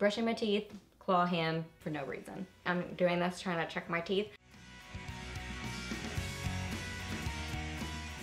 brushing my teeth, claw hand for no reason. I'm doing this trying to check my teeth.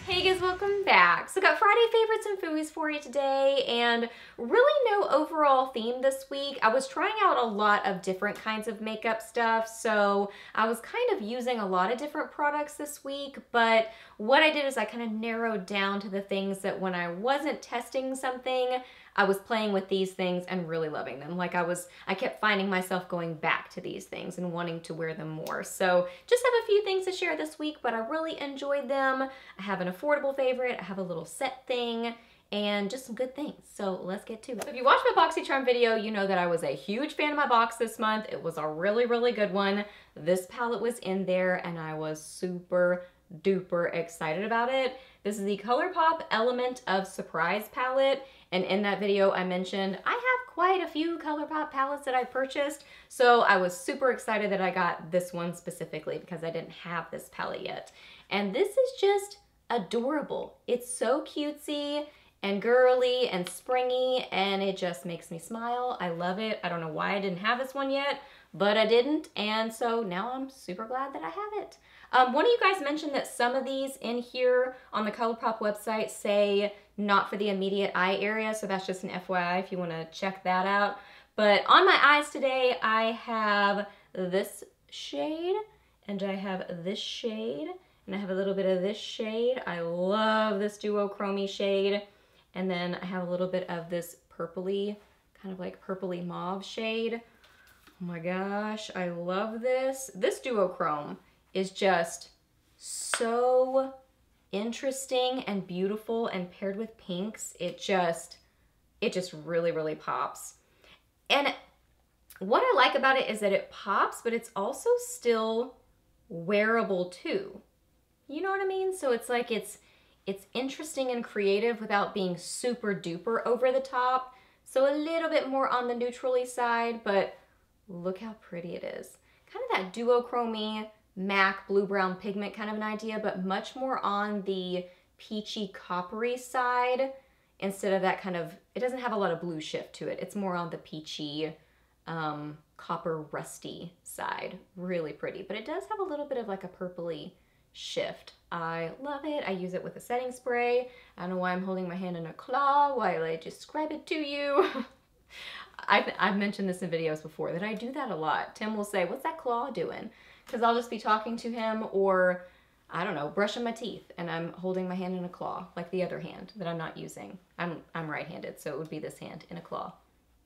Hey guys, welcome back. So got Friday favorites and fooeys for you today, and really no overall theme this week. I was trying out a lot of different kinds of makeup stuff, so I was kind of using a lot of different products this week, but what I did is I kind of narrowed down to the things that when I wasn't testing something, I was playing with these things and really loving them. Like I kept finding myself going back to these things and wanting to wear them more. So just have a few things to share this week, but I really enjoyed them. I have an affordable favorite, I have a little set thing, and just some good things. So let's get to it. So if you watched my BoxyCharm video, you know that I was a huge fan of my box this month. It was a really, really good one. This palette was in there and I was super duper excited about it. This is the ColourPop Element of Surprise palette. And in that video, I mentioned I have quite a few ColourPop palettes that I purchased. So I was super excited that I got this one specifically because I didn't have this palette yet. And this is just adorable. It's so cutesy and girly and springy, and it just makes me smile. I love it. I don't know why I didn't have this one yet, but I didn't. And so now I'm super glad that I have it. One of you guys mentioned that some of these in here on the ColourPop website say not for the immediate eye area, so that's just an FYI if you want to check that out. But on my eyes today, I have this shade, and I have this shade, and I have a little bit of this shade. I love this duochrome shade. And then I have a little bit of this purpley, kind of like purpley mauve shade. Oh my gosh, I love this. This duochrome is just so interesting and beautiful, and paired with pinks, it just really, really pops. And what I like about it is that it pops, but it's also still wearable too. You know what I mean? So it's like it's interesting and creative without being super duper over the top. So a little bit more on the neutrally side, but look how pretty it is. Kind of that duochrome MAC blue-brown pigment kind of an idea, but much more on the peachy coppery side instead of that kind of, it doesn't have a lot of blue shift to it. It's more on the peachy, copper rusty side. Really pretty, but it does have a little bit of like a purpley shift. I love it. I use it with a setting spray. I don't know why I'm holding my hand in a claw while I describe it to you. I've mentioned this in videos before that I do that a lot. Tim will say, "What's that claw doing?" Because I'll just be talking to him, or I don't know, brushing my teeth, and I'm holding my hand in a claw, like the other hand that I'm not using. I'm right-handed, so it would be this hand in a claw.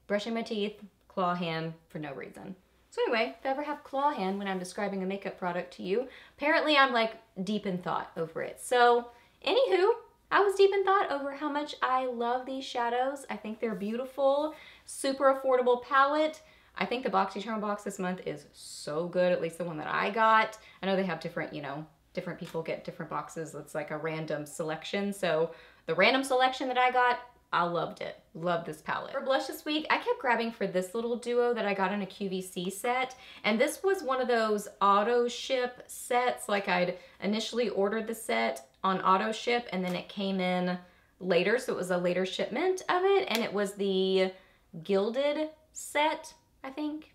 Brushing my teeth, claw hand for no reason. So anyway, if I ever have claw hand when I'm describing a makeup product to you, apparently I'm like deep in thought over it. So anywho, I was deep in thought over how much I love these shadows. I think they're beautiful, super affordable palette. I think the BoxyCharm box this month is so good, at least the one that I got. I know they have different, you know, different people get different boxes. It's like a random selection. So the random selection that I got, I loved it. Love this palette. For blush this week, I kept grabbing for this little duo that I got in a QVC set. And this was one of those auto ship sets. Like I'd initially ordered the set on auto ship and then it came in later. So it was a later shipment of it. And it was the Gilded set, I think.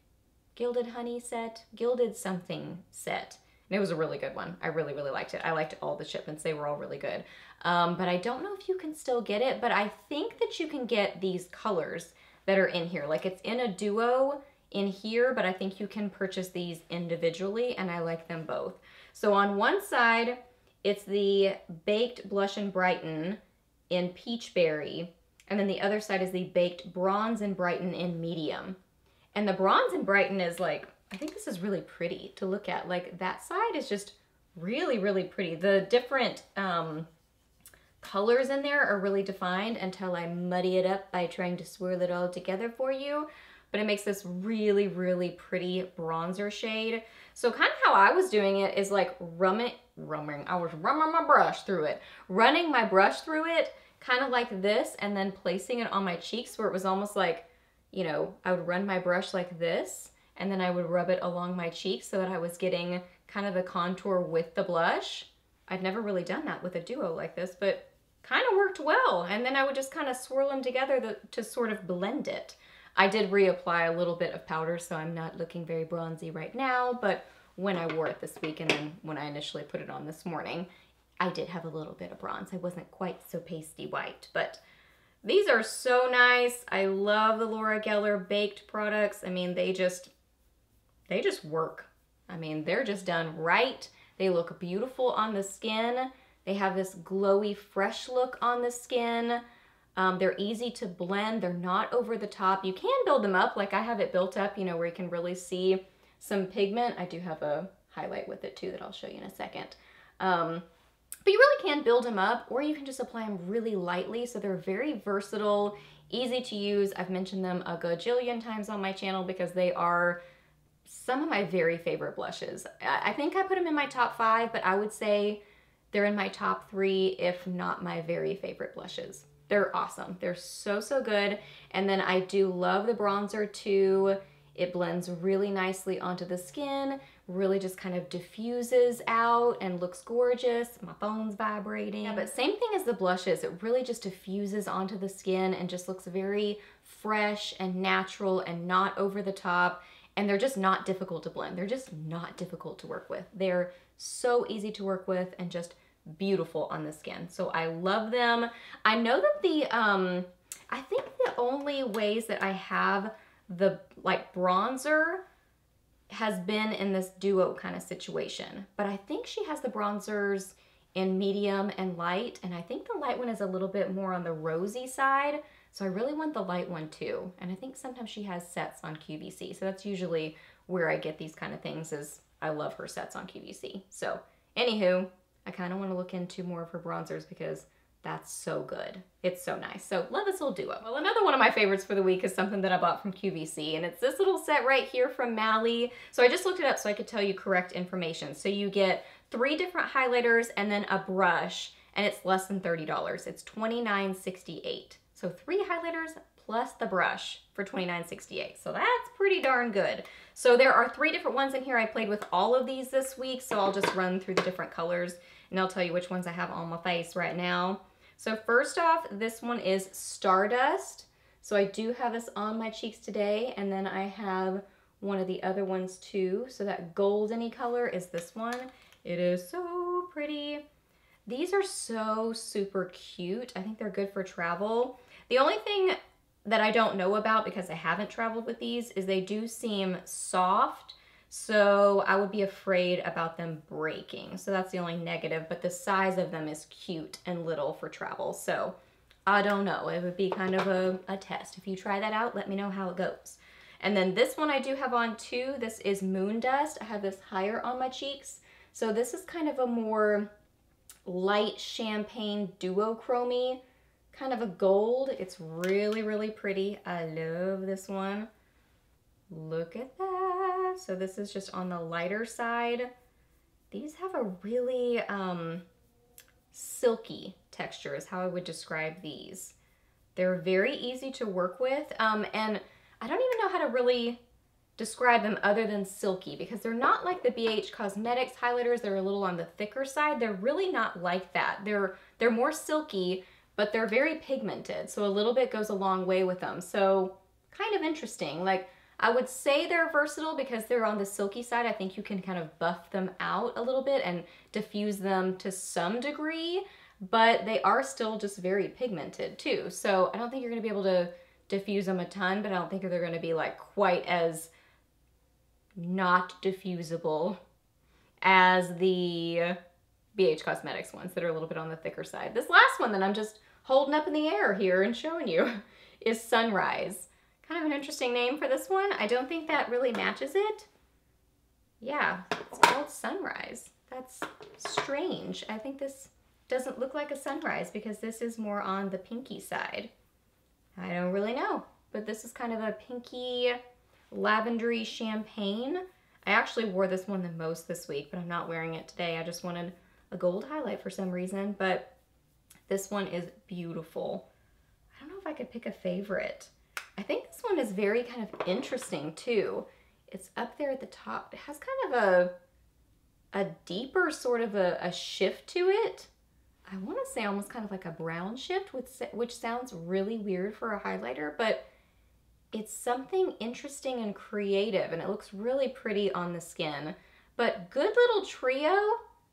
Gilded Honey set, Gilded something set. And it was a really good one. I really, really liked it. I liked all the shipments. They were all really good. But I don't know if you can still get it, but I think that you can get these colors that are in here. Like it's in a duo in here, but I think you can purchase these individually, and I like them both. So on one side, it's the Baked Blush and Brighten in Peach Berry, and then the other side is the Baked Bronze and Brighten in Medium. And the Bronze and Brighten is like, I think this is really pretty to look at. Like that side is just really, really pretty. The different colors in there are really defined until I muddy it up by trying to swirl it all together for you. But it makes this really, really pretty bronzer shade. So kind of how I was doing it is like I was running my brush through it. Running my brush through it kind of like this, and then placing it on my cheeks where it was almost like, you know, I would run my brush like this, and then I would rub it along my cheeks so that I was getting kind of the contour with the blush. I'd never really done that with a duo like this, but kind of worked well. And then I would just kind of swirl them together to sort of blend it. I did reapply a little bit of powder, so I'm not looking very bronzy right now, but when I wore it this week and then when I initially put it on this morning, I did have a little bit of bronze. I wasn't quite so pasty white, but these are so nice. I love the Laura Geller baked products. I mean, they just work. I mean, they're just done right. They look beautiful on the skin. They have this glowy, fresh look on the skin. They're easy to blend. They're not over the top. You can build them up, like I have it built up, you know, where you can really see some pigment. I do have a highlight with it too that I'll show you in a second. But you really can build them up, or you can just apply them really lightly. So they're very versatile, easy to use. I've mentioned them a gajillion times on my channel because they are some of my very favorite blushes. I think I put them in my top 5, but I would say they're in my top 3, if not my very favorite blushes. They're awesome. They're so, so good. And then I do love the bronzer too. It blends really nicely onto the skin, really just kind of diffuses out and looks gorgeous. My phone's vibrating. Yeah, but same thing as the blushes. It really just diffuses onto the skin and just looks very fresh and natural and not over the top. And they're just not difficult to blend. They're just not difficult to work with. They're so easy to work with and just beautiful on the skin. So I love them. I know that I think the only ways that I have the like bronzer has been in this duo kind of situation, but I think she has the bronzers in medium and light, and I think the light one is a little bit more on the rosy side, so I really want the light one too. And I think sometimes she has sets on QVC, so that's usually where I get these kind of things, is I love her sets on QVC. So anywho, I kind of want to look into more of her bronzers because that's so good. It's so nice. So love this little duo. Well, another one of my favorites for the week is something that I bought from QVC, and it's this little set right here from Malley. So I just looked it up so I could tell you correct information. So you get 3 different highlighters and then a brush, and it's less than $30. It's $29.68. So 3 highlighters plus the brush for $29.68. So that's pretty darn good. So there are 3 different ones in here. I played with all of these this week, so I'll just run through the different colors and I'll tell you which ones I have on my face right now. So first off, this one is Stardust. So I do have this on my cheeks today, and then I have one of the other ones too. So that goldeny color is this one. It is so pretty. These are so super cute. I think they're good for travel. The only thing that I don't know about, because I haven't traveled with these, is they do seem soft. So I would be afraid about them breaking. So that's the only negative, but the size of them is cute and little for travel. So I don't know, it would be kind of a test. If you try that out, let me know how it goes. And then this one I do have on too. This is Moon Dust. I have this higher on my cheeks. So this is kind of a more light champagne duochrome, kind of a gold. It's really, really pretty. I love this one. Look at that. So this is just on the lighter side. These have a really silky texture is how I would describe these. They're very easy to work with, and I don't even know how to really describe them other than silky, because they're not like the BH Cosmetics highlighters. They're a little on the thicker side. They're really not like that. They're more silky, but they're very pigmented, so a little bit goes a long way with them. So kind of interesting. Like, I would say they're versatile because they're on the silky side. I think you can kind of buff them out a little bit and diffuse them to some degree, but they are still just very pigmented too. So I don't think you're gonna be able to diffuse them a ton, but I don't think they're gonna be like quite as not diffusible as the BH Cosmetics ones that are a little bit on the thicker side. This last one that I'm just holding up in the air here and showing you is Sunrise. Kind of an interesting name for this one. I don't think that really matches it. Yeah, it's called Sunrise. That's strange. I think this doesn't look like a sunrise because this is more on the pinky side. I don't really know, but this is kind of a pinky lavendery champagne. I actually wore this one the most this week, but I'm not wearing it today. I just wanted a gold highlight for some reason, but this one is beautiful. I don't know if I could pick a favorite. I think this one is very kind of interesting too. It's up there at the top. It has kind of a deeper sort of a shift to it. I want to say almost kind of like a brown shift, which sounds really weird for a highlighter, but It's something interesting and creative, and it looks really pretty on the skin. But good little trio,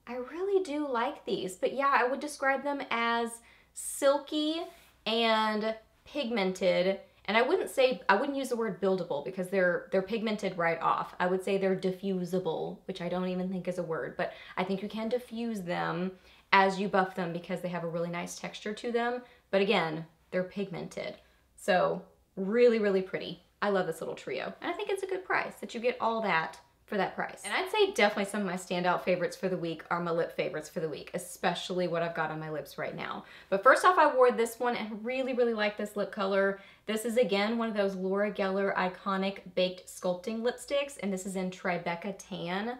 I really do like these. But yeah, I would describe them as silky and pigmented. And I wouldn't use the word buildable because they're pigmented right off. I would say they're diffusable, which I don't even think is a word, but I think you can diffuse them as you buff them because they have a really nice texture to them. But again, they're pigmented. So really, really pretty. I love this little trio. And I think it's a good price that you get all that for that price. And I'd say definitely some of my standout favorites for the week are my lip favorites for the week, especially what I've got on my lips right now. But first off, I wore this one and really, really like this lip color. This is again one of those Laura Geller iconic baked sculpting lipsticks, and this is in Tribeca Tan.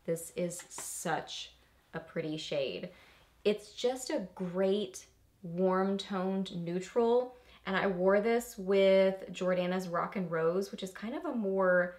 This is such a pretty shade. It's just a great warm toned neutral, and I wore this with Jordana's Rock and Rose, which is kind of a more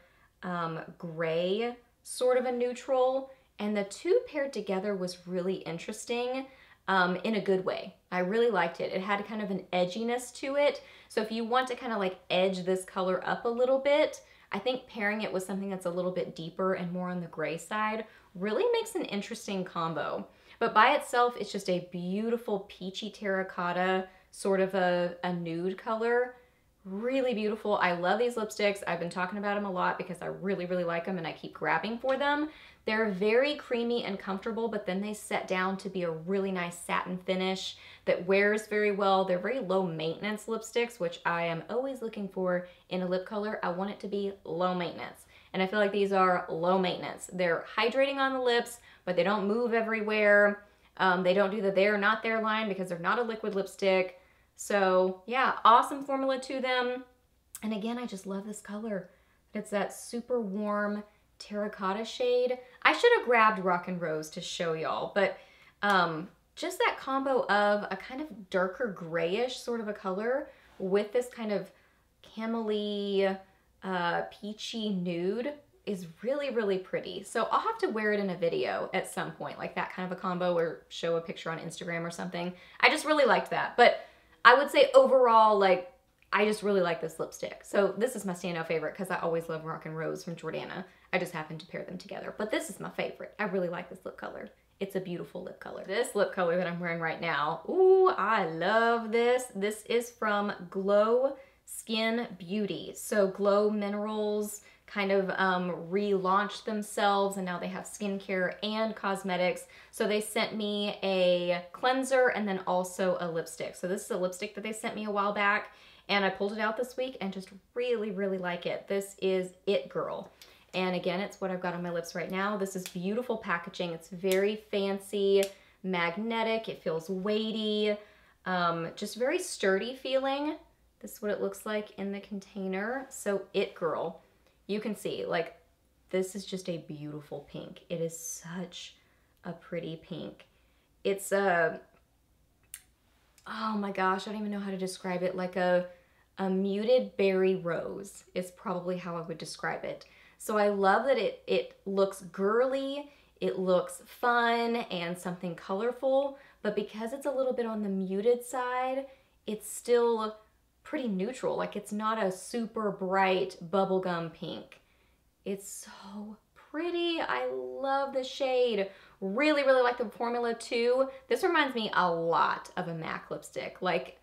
gray sort of a neutral, and the two paired together was really interesting in a good way. I really liked it. It had kind of an edginess to it, so if you want to kind of like edge this color up a little bit, I think pairing it with something that's a little bit deeper and more on the gray side really makes an interesting combo. But by itself, it's just a beautiful peachy terracotta, sort of a nude color. Really beautiful. I love these lipsticks. I've been talking about them a lot because I really, really like them and I keep grabbing for them. They're very creamy and comfortable, but then they set down to be a really nice satin finish that wears very well. They're very low maintenance lipsticks, which I am always looking for in a lip color. I want it to be low maintenance. And I feel like these are low maintenance. They're hydrating on the lips, but they don't move everywhere. They don't do the they're not there line because they're not a liquid lipstick. So yeah, awesome formula to them. And again, I just love this color. It's that super warm terracotta shade. I should have grabbed Rock and Rose to show y'all, but just that combo of a kind of darker grayish sort of a color with this kind of camely, peachy nude is really, really pretty. So I'll have to wear it in a video at some point, like that kind of a combo, or show a picture on Instagram or something. I just really liked that. But I would say overall, like, I just really like this lipstick. So this is my standout favorite because I always love Rock and Rose from Jordana. I just happen to pair them together. But this is my favorite. I really like this lip color. It's a beautiful lip color. This lip color that I'm wearing right now, ooh, I love this. This is from Glow Skin Beauty. So Glow Minerals kind of relaunched themselves, and now they have skincare and cosmetics. So they sent me a cleanser and then also a lipstick. So this is a lipstick that they sent me a while back, and I pulled it out this week and just really, really like it. This is It Girl. And again, it's what I've got on my lips right now. This is beautiful packaging. It's very fancy, magnetic. It feels weighty, just very sturdy feeling. This is what it looks like in the container. So It Girl. You can see, like, this is just a beautiful pink. It is such a pretty pink. It's a, oh my gosh, I don't even know how to describe it. Like a muted berry rose is probably how I would describe it. So I love that it looks girly, it looks fun and something colorful, but because it's a little bit on the muted side, it's still pretty neutral. Like, it's not a super bright bubblegum pink. It's so pretty. I love the shade. Really, really like the formula too. This reminds me a lot of a MAC lipstick. Like,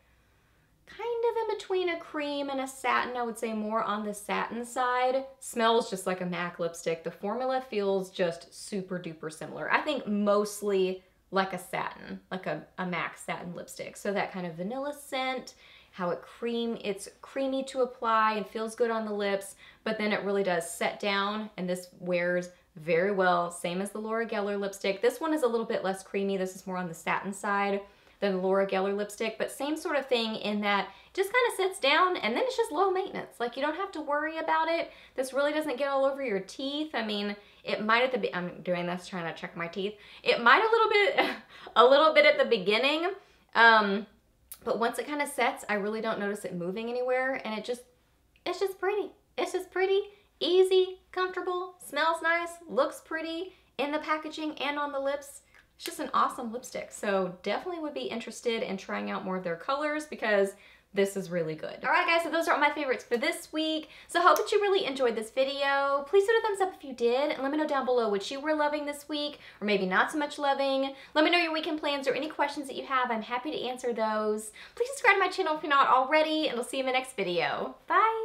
kind of in between a cream and a satin. I would say more on the satin side. Smells just like a MAC lipstick. The formula feels just super duper similar. I think mostly like a satin, like a MAC satin lipstick. So that kind of vanilla scent, how it's creamy to apply and feels good on the lips, but then it really does set down, and this wears very well, same as the Laura Geller lipstick. This one is a little bit less creamy. This is more on the satin side than the Laura Geller lipstick, but same sort of thing in that it just kind of sits down, and then it's just low maintenance. Like, you don't have to worry about it. This really doesn't get all over your teeth. I mean, it might at the I'm doing this trying to check my teeth. It might a little bit at the beginning, but once it kind of sets, I really don't notice it moving anywhere, and it's just pretty. It's just pretty, easy, comfortable, smells nice, looks pretty in the packaging and on the lips. It's just an awesome lipstick. So definitely would be interested in trying out more of their colors because this is really good. All right, guys, so those are all my favorites for this week. So I hope that you really enjoyed this video. Please hit a thumbs up if you did, and let me know down below what you were loving this week, or maybe not so much loving. Let me know your weekend plans or any questions that you have. I'm happy to answer those. Please subscribe to my channel if you're not already, and I'll see you in the next video. Bye!